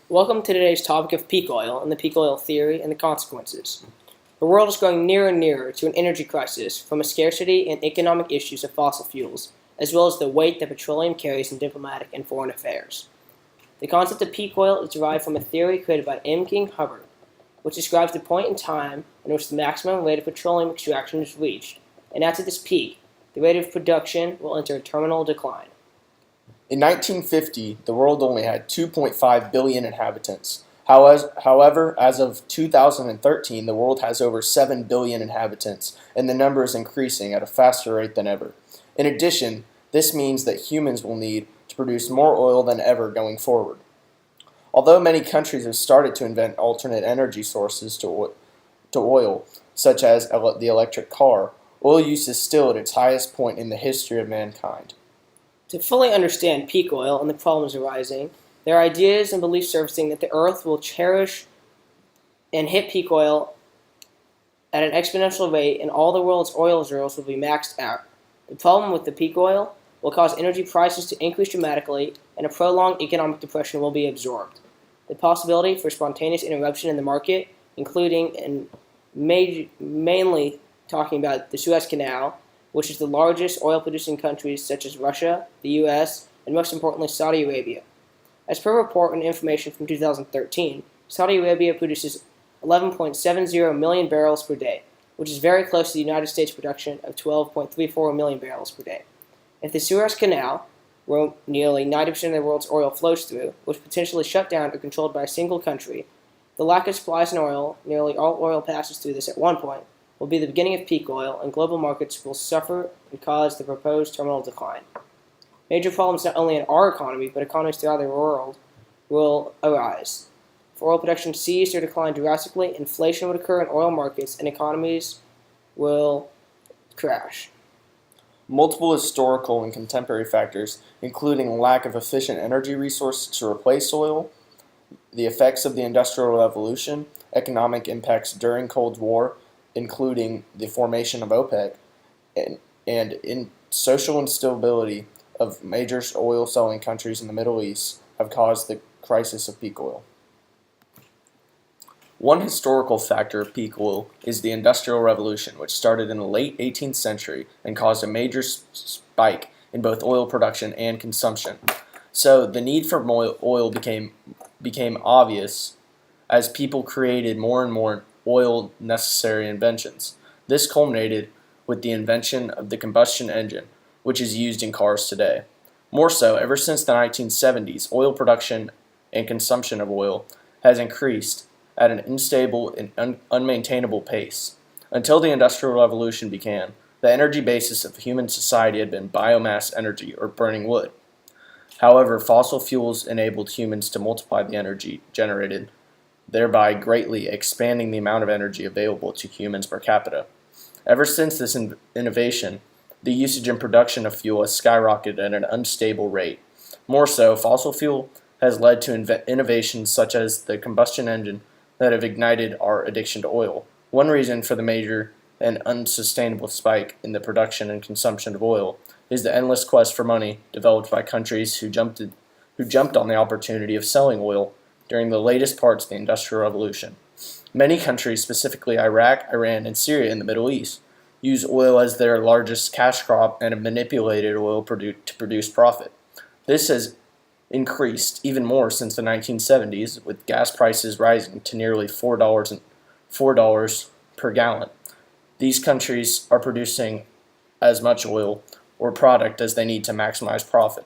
Welcome to today's topic of peak oil and the peak oil theory and the consequences. The world is growing nearer and nearer to an energy crisis from a scarcity and economic issues of fossil fuels, as well as the weight that petroleum carries in diplomatic and foreign affairs. The concept of peak oil is derived from a theory created by M. King Hubbard, which describes the point in time in which the maximum rate of petroleum extraction is reached, and after this peak, the rate of production will enter a terminal decline. In 1950, the world only had 2.5 billion inhabitants. However, as of 2013, the world has over 7 billion inhabitants, and the number is increasing at a faster rate than ever. In addition, this means that humans will need to produce more oil than ever going forward. Although many countries have started to invent alternate energy sources to oil, such as the electric car, oil use is still at its highest point in the history of mankind. To fully understand peak oil and the problems arising, there are ideas and beliefs surfacing that the Earth will cherish and hit peak oil at an exponential rate and all the world's oil reserves will be maxed out. The problem with the peak oil will cause energy prices to increase dramatically and a prolonged economic depression will be absorbed. The possibility for spontaneous interruption in the market, including and mainly talking about the Suez Canal, which is the largest oil-producing countries such as Russia, the U.S., and most importantly Saudi Arabia. As per report and information from 2013, Saudi Arabia produces 11.70 million barrels per day, which is very close to the United States production of 12.34 million barrels per day. If the Suez Canal, where nearly 90% of the world's oil flows through, was potentially shut down or controlled by a single country, the lack of supplies in oil, nearly all oil passes through this at one point, will be the beginning of peak oil, and global markets will suffer and cause the proposed terminal decline. Major problems not only in our economy, but economies throughout the world will arise. If oil production ceased or declined drastically, inflation would occur in oil markets and economies will crash. Multiple historical and contemporary factors, including lack of efficient energy resources to replace oil, the effects of the Industrial Revolution, economic impacts during Cold War, including the formation of OPEC, and in social instability of major oil-selling countries in the Middle East have caused the crisis of peak oil. One historical factor of peak oil is the Industrial Revolution, which started in the late 18th century and caused a major spike in both oil production and consumption. So the need for oil became obvious as people created more and more oil necessary inventions. This culminated with the invention of the combustion engine, which is used in cars today. More so, ever since the 1970s, oil production and consumption of oil has increased at an unstable and unmaintainable pace. Until the Industrial Revolution began, the energy basis of human society had been biomass energy or burning wood. However, fossil fuels enabled humans to multiply the energy generated, thereby greatly expanding the amount of energy available to humans per capita. Ever since this innovation, the usage and production of fuel has skyrocketed at an unstable rate. More so, fossil fuel has led to innovations such as the combustion engine that have ignited our addiction to oil. One reason for the major and unsustainable spike in the production and consumption of oil is the endless quest for money developed by countries who jumped on the opportunity of selling oil during the latest parts of the Industrial Revolution. Many countries, specifically Iraq, Iran, and Syria in the Middle East, use oil as their largest cash crop and have manipulated oil to produce profit. This has increased even more since the 1970s, with gas prices rising to nearly $4 per gallon. These countries are producing as much oil or product as they need to maximize profit.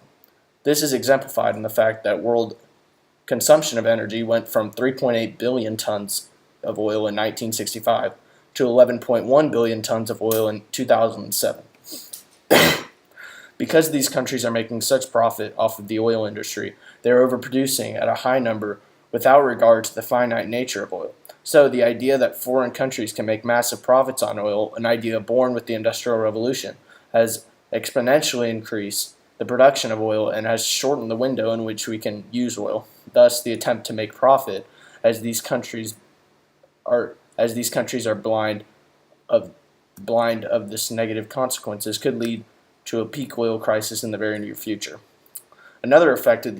This is exemplified in the fact that world consumption of energy went from 3.8 billion tons of oil in 1965 to 11.1 billion tons of oil in 2007. Because these countries are making such profit off of the oil industry, they are overproducing at a high number without regard to the finite nature of oil. So the idea that foreign countries can make massive profits on oil, an idea born with the Industrial Revolution, has exponentially increased the production of oil and has shortened the window in which we can use oil. Thus, the attempt to make profit as these countries are blind of this negative consequences could lead to a peak oil crisis in the very near future. Another effect of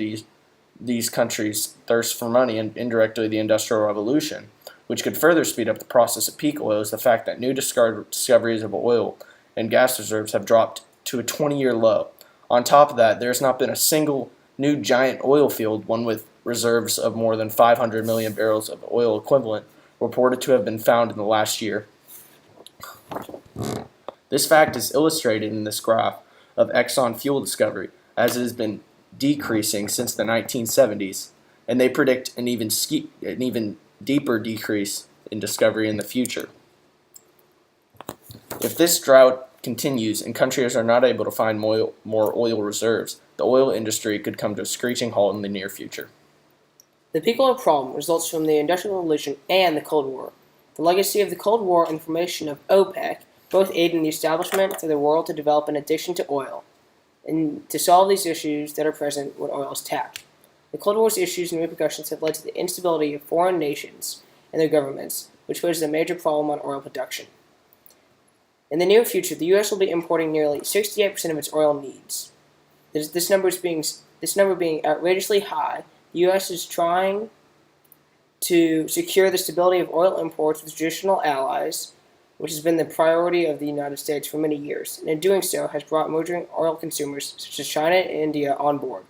these countries' thirst for money and indirectly the Industrial Revolution, which could further speed up the process of peak oil, is the fact that new discoveries of oil and gas reserves have dropped to a 20-year low. On top of that, there has not been a single new giant oil field, one with reserves of more than 500 million barrels of oil equivalent, reported to have been found in the last year. This fact is illustrated in this graph of Exxon fuel discovery, as it has been decreasing since the 1970s, and they predict an even deeper decrease in discovery in the future. If this drought continues and countries are not able to find more oil reserves, the oil industry could come to a screeching halt in the near future. The peak oil problem results from the Industrial Revolution and the Cold War. The legacy of the Cold War and the formation of OPEC both aid in the establishment for the world to develop an addiction to oil and to solve these issues that are present when oil is tapped. The Cold War's issues and repercussions have led to the instability of foreign nations and their governments, which poses a major problem on oil production. In the near future, the U.S. will be importing nearly 68% of its oil needs. This number being outrageously high, the U.S. is trying to secure the stability of oil imports with traditional allies, which has been the priority of the United States for many years, and in doing so has brought emerging oil consumers such as China and India on board.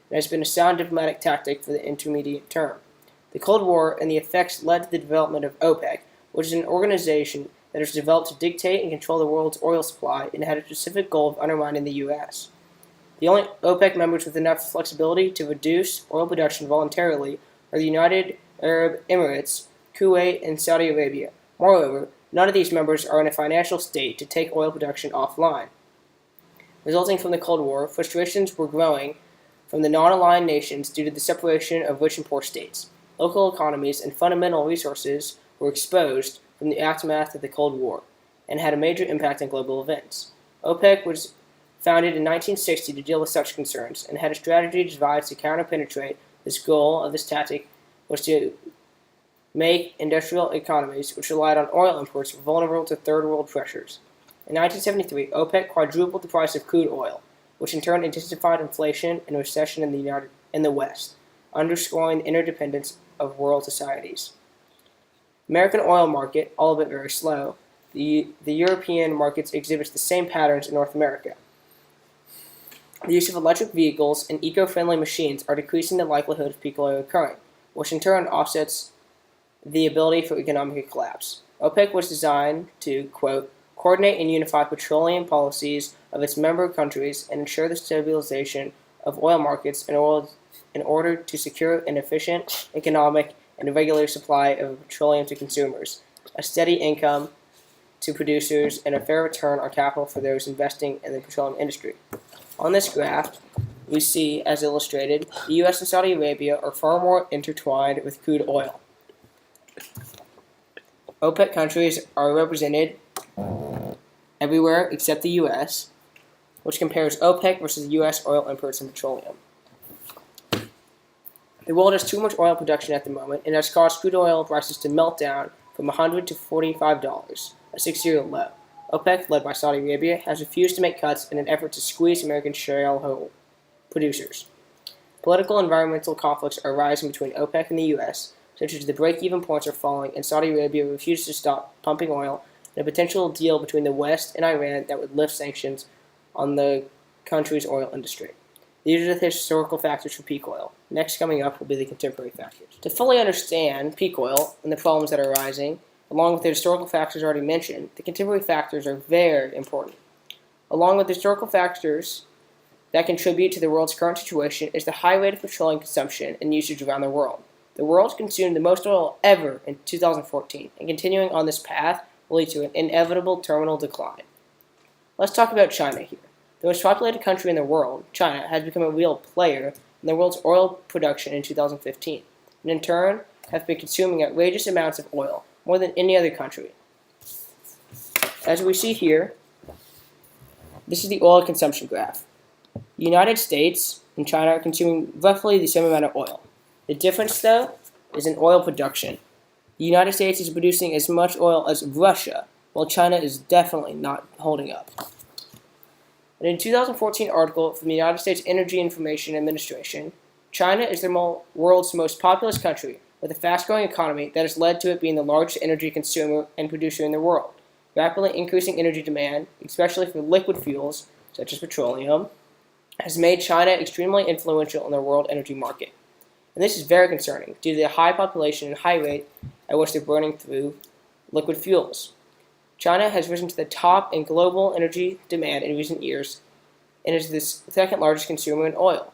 It has been a sound diplomatic tactic for the intermediate term. The Cold War and the effects led to the development of OPEC, which is an organization that is developed to dictate and control the world's oil supply and had a specific goal of undermining the U.S. The only OPEC members with enough flexibility to reduce oil production voluntarily are the United Arab Emirates, Kuwait, and Saudi Arabia. Moreover, none of these members are in a financial state to take oil production offline. Resulting from the Cold War, frustrations were growing from the non-aligned nations due to the separation of rich and poor states. Local economies and fundamental resources were exposed from the aftermath of the Cold War and had a major impact on global events. OPEC was founded in 1960 to deal with such concerns and had a strategy devised to counter-penetrate. This goal of this tactic was to make industrial economies which relied on oil imports vulnerable to third world pressures. In 1973, OPEC quadrupled the price of crude oil, which in turn intensified inflation and recession in the West, underscoring the interdependence of world societies. American oil market, all of it very slow. The European markets exhibits the same patterns in North America. The use of electric vehicles and eco-friendly machines are decreasing the likelihood of peak oil occurring, which in turn offsets the ability for economic collapse. OPEC was designed to, quote, coordinate and unify petroleum policies of its member countries and ensure the stabilization of oil markets in order to secure an efficient, economic, and a regular supply of petroleum to consumers, a steady income to producers, and a fair return on capital for those investing in the petroleum industry. On this graph, we see, as illustrated, the U.S. and Saudi Arabia are far more intertwined with crude oil. OPEC countries are represented everywhere except the U.S., which compares OPEC versus U.S. oil imports and petroleum. The world has too much oil production at the moment and has caused crude oil prices to melt down from $100 to $45, a 6-year low. OPEC, led by Saudi Arabia, has refused to make cuts in an effort to squeeze American shale oil producers. Political and environmental conflicts are rising between OPEC and the U.S., such as the break-even points are falling, and Saudi Arabia refuses to stop pumping oil, and a potential deal between the West and Iran that would lift sanctions on the country's oil industry. These are the historical factors for peak oil. Next coming up will be the contemporary factors. To fully understand peak oil and the problems that are arising, along with the historical factors already mentioned, the contemporary factors are very important. Along with the historical factors that contribute to the world's current situation is the high rate of petroleum consumption and usage around the world. The world consumed the most oil ever in 2014, and continuing on this path will lead to an inevitable terminal decline. Let's talk about China here. The most populated country in the world, China, has become a real player in the world's oil production in 2015, and in turn have been consuming outrageous amounts of oil, more than any other country. As we see here, this is the oil consumption graph. The United States and China are consuming roughly the same amount of oil. The difference, though, is in oil production. The United States is producing as much oil as Russia, while China is definitely not holding up. In a 2014 article from the United States Energy Information Administration, China is the world's most populous country, with a fast-growing economy that has led to it being the largest energy consumer and producer in the world. Rapidly increasing energy demand, especially for liquid fuels such as petroleum, has made China extremely influential in the world energy market. And this is very concerning due to the high population and high rate at which they're burning through liquid fuels. China has risen to the top in global energy demand in recent years and is the second largest consumer in oil.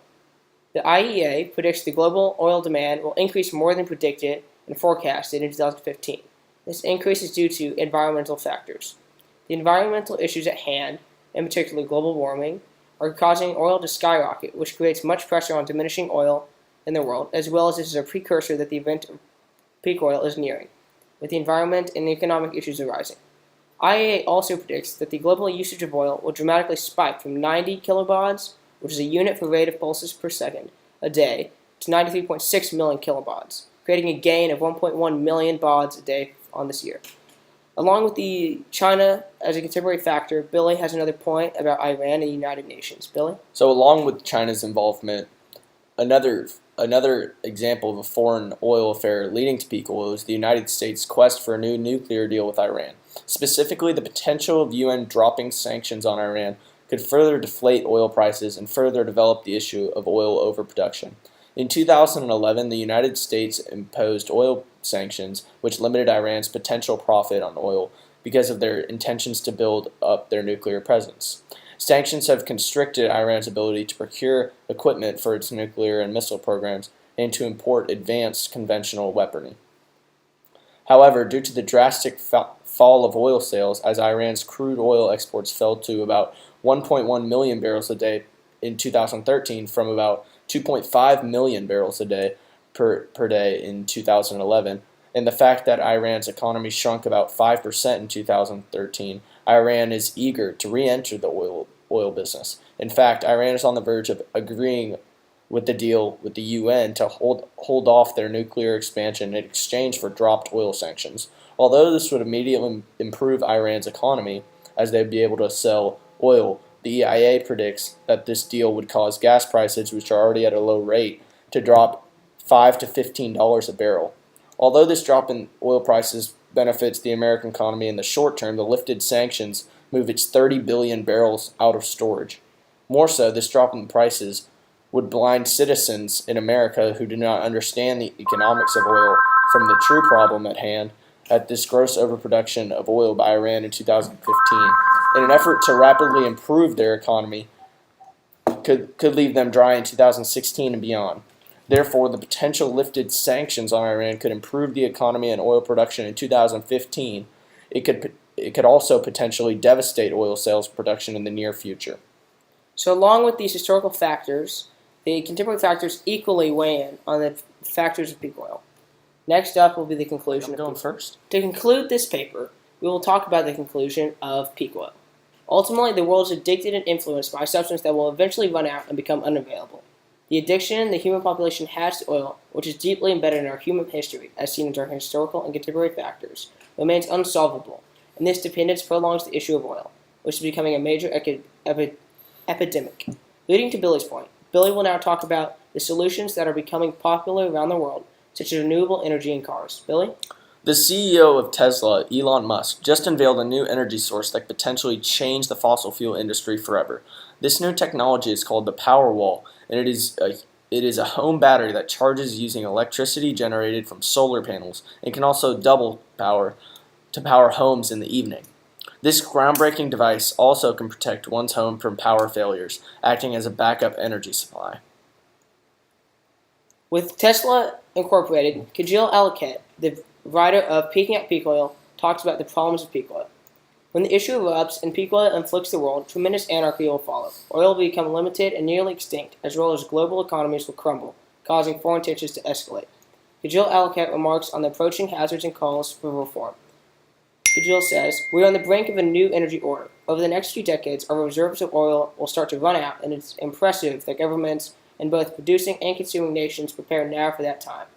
The IEA predicts the global oil demand will increase more than predicted and forecasted in 2015. This increase is due to environmental factors. The environmental issues at hand, in particular global warming, are causing oil to skyrocket, which creates much pressure on diminishing oil in the world, as well as this is a precursor that the event of peak oil is nearing, with the environment and economic issues arising. IEA also predicts that the global usage of oil will dramatically spike from 90 kilobaud, which is a unit for rate of pulses per second, a day, to 93.6 million kilobaud, creating a gain of 1.1 million bauds a day on this year. Along with the China as a contemporary factor, Billy has another point about Iran and the United Nations. Billy? So, along with China's involvement, another example of a foreign oil affair leading to peak oil is the United States' quest for a new nuclear deal with Iran. Specifically, the potential of UN dropping sanctions on Iran could further deflate oil prices and further develop the issue of oil overproduction. In 2011, the United States imposed oil sanctions, which limited Iran's potential profit on oil because of their intentions to build up their nuclear presence. Sanctions have constricted Iran's ability to procure equipment for its nuclear and missile programs and to import advanced conventional weaponry. However, due to the drastic fall of oil sales, as Iran's crude oil exports fell to about 1.1 million barrels a day in 2013 from about 2.5 million barrels a day per day in 2011, and the fact that Iran's economy shrunk about 5% in 2013, Iran is eager to re-enter the oil business. In fact, Iran is on the verge of agreeing with the deal with the UN to hold off their nuclear expansion in exchange for dropped oil sanctions. Although this would immediately improve Iran's economy, as they'd be able to sell oil, the EIA predicts that this deal would cause gas prices, which are already at a low rate, to drop $5 to $15 a barrel. Although this drop in oil prices benefits the American economy in the short term, the lifted sanctions move its 30 billion barrels out of storage. More so, this drop in prices would blind citizens in America who do not understand the economics of oil from the true problem at hand at this gross overproduction of oil by Iran in 2015. In an effort to rapidly improve their economy, could leave them dry in 2016 and beyond. Therefore, the potential lifted sanctions on Iran could improve the economy and oil production in 2015. It could also potentially devastate oil sales production in the near future. So along with these historical factors, the contemporary factors equally weigh in on the factors of peak oil. Next up will be the conclusion. I'm going first. To conclude this paper, we will talk about the conclusion of peak oil. Ultimately, the world is addicted and influenced by a substance that will eventually run out and become unavailable. The addiction the human population has to oil, which is deeply embedded in our human history, as seen in our historical and contemporary factors, remains unsolvable, and this dependence prolongs the issue of oil, which is becoming a major epidemic. Leading to Billy's point, Billy will now talk about the solutions that are becoming popular around the world, such as renewable energy in cars. Billy? The CEO of Tesla, Elon Musk, just unveiled a new energy source that could potentially change the fossil fuel industry forever. This new technology is called the Powerwall, and it is a home battery that charges using electricity generated from solar panels and can also double power to power homes in the evening. This groundbreaking device also can protect one's home from power failures, acting as a backup energy supply. With Tesla Incorporated, Kajil Alakat, the writer of Peaking at Peak Oil, talks about the problems of peak oil. When the issue erupts and peak oil inflicts the world, tremendous anarchy will follow. Oil will become limited and nearly extinct, as well as global economies will crumble, causing foreign tensions to escalate. Kajil Alakat remarks on the approaching hazards and calls for reform. Kajil says, "We are on the brink of a new energy order. Over the next few decades, our reserves of oil will start to run out, and it's impressive that governments in both producing and consuming nations prepare now for that time.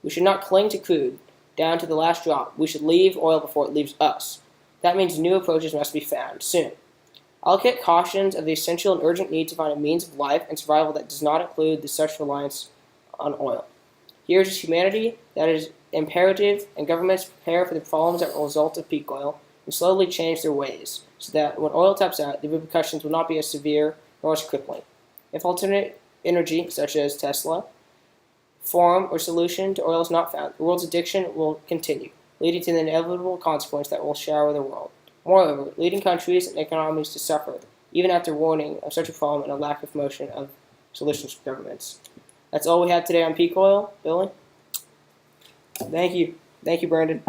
We should not cling to crude down to the last drop. We should leave oil before it leaves us. That means new approaches must be found soon." Alakat cautions of the essential and urgent need to find a means of life and survival that does not include the such reliance on oil. Here's to humanity that is imperative, and governments prepare for the problems that will result of peak oil and slowly change their ways so that when oil taps out, the repercussions will not be as severe nor as crippling. If alternate energy, such as Tesla, form or solution to oil is not found, the world's addiction will continue, leading to the inevitable consequence that will shower the world. Moreover, leading countries and economies to suffer, even after warning of such a problem and a lack of motion of solutions from governments. That's all we have today on peak oil, Billy. Thank you. Thank you, Brandon.